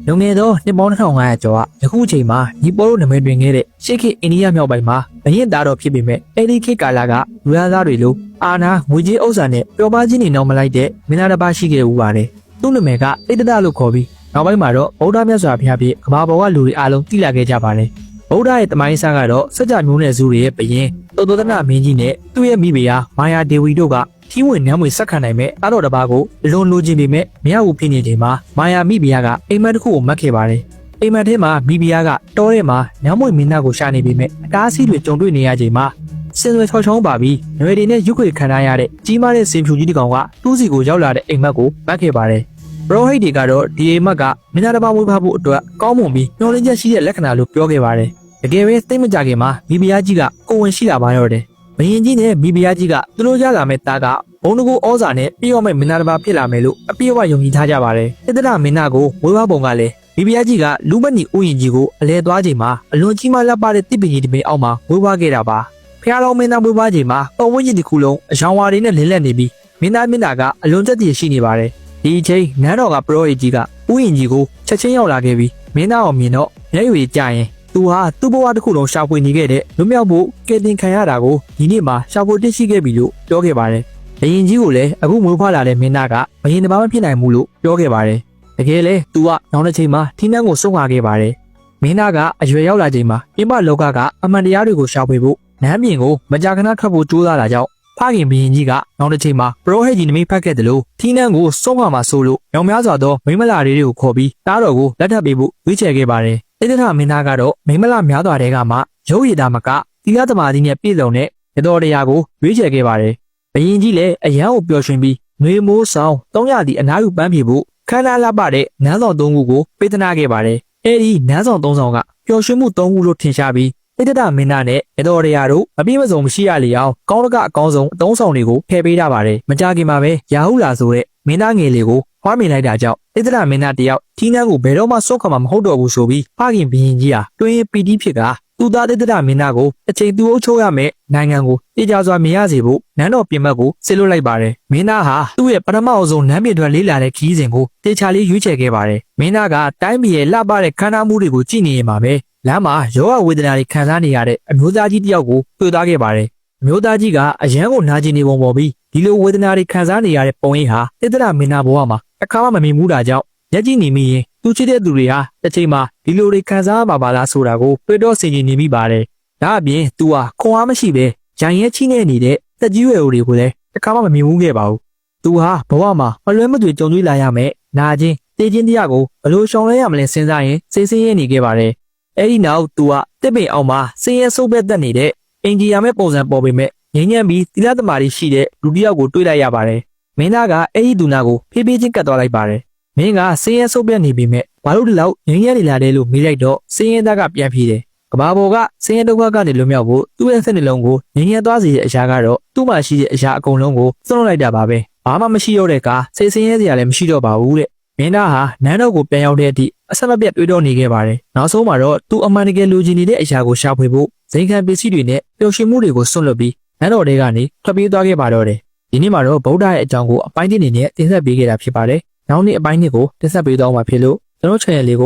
လုံငယ်သောနှစ်ပေါင်း2500ကျော်ကယခုအချိန်မှာညီပေါ်တို့နာမည်တွင်ခဲ့တဲ့ရှေ့ခေတ်အိန္ဒိယမြောက်ပိုင်းမှာဘရင်သားတော်ဖြစ်ပေမဲ့အဲဒီခေတ်ကာလကလူသားတွေလိုအာနာငွေကြေးဥစ္စာနဲ့ပျော်ပါးခြင်းတွေနောက်မလိုက်တဲ့မင်းသားတစ်ပါးရှိခဲ့ဦးပါတယ်။သူ့နာမည်ကဣတ္တဒလို့ခေါ်ပြီးနောက်ပိုင်းမှာတော့ဗုဒ္ဓမြတ်စွာဘုရားဖြစ်ကမ္ဘာပေါ်ကလူတွေအားလုံးသိလာခဲ့ကြပါတယ်။ဗုဒ္ဓရဲ့တမိုင်းစားကတော့စကြမျိုးနယ်စုတွေရဲ့ဘရင်သုတ္တနမင်းကြီးနဲ့သူ့ရဲ့မိဖုရားမာယာဒေဝီတို့ကထီးဝင်နမ်းမွေဆက်ခံနိုင်မဲ့သားတော်တစ်ပါးကိုလွန်လိုချင်ပေမဲ့မရဘူးဖြစ်နေချိန်မှာမာယာမိဖုရားကအိမ်မက်တစ်ခုကိုမှတ်ခဲ့ပါတယ်။အိမ်မက်ထဲမှာမိဖုရားကတောထဲမှာနမ်းမွေမင်းသားကိုရှာနေပေမဲ့အတားအဆီးတွေကြုံတွေ့နေရချိန်မှာစင်စွယ်ချောချောင်းပါပြီးနွေတွေနဲ့ရုပ်ခွေခံထားရတဲ့ကြီးမားတဲ့စင်ဖြူကြီးတစ်ကောင်ကသူ့စီကိုရောက်လာတဲ့အိမ်မက်ကိုမှတ်ခဲ့ပါတယ်။ဘရိုဟိတ်တွေကတော့ဒီအိမ်မက်ကမင်းသားတစ်ပါးမွေးဖွားဖို့အတွက်ကောင်းမွန်ပြီးမျှော်လင့်ချက်ရှိတဲ့လက္ခဏာလို့ပြောခဲ့ပါတယ်။တကယ်ပဲသိမကြခင်မှာမိဖုရားကြီးကကိုဝင်ရှိလာပါတော့တယ်။ဘရင်ကြီးနဲ့မိဖုရားကြီးကသူတို့ရလာမဲ့သားကဘုံတကူဩဇာနဲ့ပြီးတော့မဲ့မင်းသားတစ်ပါးဖြစ်လာမယ်လို့အပြည့်အဝယုံကြည်ထားကြပါတယ်။ဣတ္တရမင်းသားကိုဝေဘာပုံကလည်းမိဖုရားကြီးကလူမဏီဥယျာဉ်ကြီးကိုအလဲသွားချိန်မှာအလွန်ကြီးမားလှပတဲ့တစ်ပင်ကြီးတစ်ပင်အောက်မှာဝေဘာခဲ့တာပါ။ဖျားလောင်းမင်းသားဝေဘာချိန်မှာပုံဝန်းကျင်တစ်ခုလုံးအယောင်ဝါတွေနဲ့လင်းလက်နေပြီးမင်းသားကအလွန်တက်တည်ရှိနေပါတယ်။ဒီအချိန်နန်းတော်ကပရောဟိတ်ကြီးကဥယျာဉ်ကြီးကိုချက်ချင်းရောက်လာခဲ့ပြီးမင်းသားအောင်မြင်တော့မျက်ရည်ကျရင်သူဟာသူ့ဘဝတစ်ခုလုံးရှာဖွေနေခဲ့တဲ့လွတ်မြောက်ဖို့ကယ်တင်ခံရတာကိုဒီနေ့မှရှာဖွေသိရှိခဲ့ပြီလို့ပြောခဲ့ပါတယ်။ဘရင်ကြီးကိုလည်းအခုမွေးဖွားလာတဲ့မင်းသားကဘရင်တစ်ပါးမဖြစ်နိုင်ဘူးလို့ပြောခဲ့ပါတယ်။တကယ်လဲသူကနောက်တစ်ချိန်မှာထင်းနှန်းကိုစွန့်ခွာခဲ့ပါတယ်။မင်းသားကအရွယ်ရောက်လာချိန်မှာပြင်ပလောကကအမှန်တရားတွေကိုရှာဖွေဖို့နန်းပြင်ကိုမကြာခဏထွက်ဖို့ကြိုးစားတာကြောင့်ဖခင်ဘရင်ကြီးကနောက်တစ်ချိန်မှာပရောဟိတ်ကြီးနမိတ်ဖတ်ခဲ့တယ်လို့ထင်းနှန်းကိုစွန့်ခွာမှာဆိုလို့ရောင်များစွာသောမိမလာတွေကိုခေါ်ပြီးတားတော်ကိုလက်ထပ်ပေးဖို့ရွေးချယ်ခဲ့ပါတယ်။ဣတ္တရမင်းသားကတော့မိမလများစွာတဲကမှရုပ်ရည်သားမကသီလသမာဓိနဲ့ပြည့်စုံတဲ့ရတော်တရားကိုရွေးချယ်ခဲ့ပါတယ်။ဘရင်ကြီးလည်းအယံကိုပျော်ရွှင်ပြီးငွေမိုးဆောင်300တီအနားယူပန်းပြေဖို့ခန္ဓာလှပတဲ့နန်းဆောင်3ခုကိုပေးသနာခဲ့ပါတယ်။အဲဒီနန်းဆောင်3ဆောင်ကပျော်ရွှင်မှု3ခုလို့ထင်ရှားပြီးဣတ္တရမင်းသားနဲ့ရတော်တရားတို့အပြည့်မစုံမရှိရလေအောင်ကောင်းတကအကောင်းဆုံးအသုံးဆောင်တွေကိုထည့်ပေးထားပါတယ်။မကြခင်မှာပဲရာဟုလာဆိုတဲ့မင်းသားငယ်လေးကိုဖွားမြင်လိုက်တာကြောင့်ဣတ္တရမင်းသားတယောက်ထီးနှန်းကိုဘယ်တော့မှစွန့်ခွာမှာမဟုတ်တော့ဘူးဆိုပြီးဖခင်ဘရင်ကြီးဟာတွင်ပီတိဖြစ်ကသူ့သားဣတ္တရမင်းသားကိုအချိန်သူ့အုပ်ချုပ်ရမယ့်နိုင်ငံကိုတည်ကြစွာမြင်ရစေဖို့နန်းတော်ပြင်ပကိုဆစ်လွတ်လိုက်ပါတယ်။မင်းသားဟာသူ့ရဲ့ပထမအဆုံးနန်းပြင်ထွက်လေးလာတဲ့ခီးစဉ်ကိုတေချာလေးရွေးချယ်ခဲ့ပါတယ်။မင်းသားကတိုင်းပြည်ရဲ့လှပတဲ့ခန္ဓာမှုတွေကိုကြည့်နေရင်ပါပဲလမ်းမှာယောဂဝေဒနာတွေခံစားနေရတဲ့အမျိုးသားကြီးတယောက်ကိုတွေ့သွားခဲ့ပါတယ်။အမျိုးသားကြီးကအယံကိုနာကျင်နေပုံပေါ်ပြီးဒီလိုဝေဒနာတွေခံစားနေရတဲ့ပုံရိပ်ဟာဣတ္တရမင်းသားဘဝမှာအခါမှမမြင်ဘူးတာကြောင့်မျက်ကြည့်နေမိရင်သူချစ်တဲ့သူတွေဟာတစ်ချိန်မှာဒီလိုတွေခံစားရမှာပါလားဆိုတာကိုတွေးတောဆင်ခြင်နေမိပါတယ်။ဒါအပြင်သူဟာခွန်အားမရှိပဲရန်ရဲချိနေနေတဲ့တက်ကြီးရွယ်အိုတွေကိုလည်းအခါမှမမြင်ဘူးခဲ့ပါဘူး။သူဟာဘဝမှာမလွဲမသွေကြုံတွေ့လာရမယ်။နာခြင်းတေးခြင်းတရားကိုဘယ်လိုရှောင်လဲရမလဲစဉ်းစားရင်စိတ်ဆင်းရဲနေခဲ့ပါတယ်။အဲဒီနောက်သူကတစ်ပင်အောင်မှာဆင်းရဲဆုပ်ပဲတက်နေတဲ့အင်ဂျီယာမဲ့ပုံစံပေါ်ပေမဲ့ငြိမ်းချမ်းပြီးသီလသမာဓိရှိတဲ့လူတစ်ယောက်ကိုတွေ့လိုက်ရပါတယ်။မင်းသားကအဲဒီသူနာကိုဖေးဖေးချင်းကတ်သွားလိုက်ပါတယ်။မင်းကဆင်းရဲဆုပ်ပြတ်နေပေမဲ့ဘာလို့ဒီလောက်ငြိမ်းချမ်းနေလာတယ်လို့မေးလိုက်တော့ဆင်းရဲသားကပြန်ဖြေတယ်။ကဘာပေါ်ကဆင်းရဲဒုက္ခကနေလွတ်မြောက်ဖို့သူ့ရဲ့စိတ်နှလုံးကိုငြိမ်းချမ်းသွားစေတဲ့အရာကတော့သူ့မှာရှိတဲ့အရာအကုန်လုံးကိုစွန့်လွတ်လိုက်တာပါပဲ။ဘာမှမရှိတော့တဲ့ကစိတ်ဆင်းရဲစရာလည်းမရှိတော့ပါဘူးတဲ့။မင်းသားဟာနန်းတော်ကိုပြန်ရောက်တဲ့အထိအဆက်မပြတ်တွေးတောနေခဲ့ပါတယ်။နောက်ဆုံးမှာတော့သူအမှန်တကယ်လိုချင်နေတဲ့အရာကိုရှာဖွေဖို့ဇိမ်ခံပစ္စည်းတွေနဲ့ပျော်ရွှင်မှုတွေကိုစွန့်လွတ်ပြီးနန်းတော်ထဲကနေထွက်ပြေးသွားခဲ့ပါတော့တယ်။ဒီနေ့မှာတော့ဗုဒ္ဓရဲ့အကြောင်းကိုအပိုင်းတစ်အနေနဲ့တင်ဆက်ပေးခဲ့တာဖြစ်ပါတယ်။နောက်နေ့အပိုင်းနှစ်ကိုတင်ဆက်ပေးသွားမှာဖြစ်လို့ကျွန်တော် channel လေးကို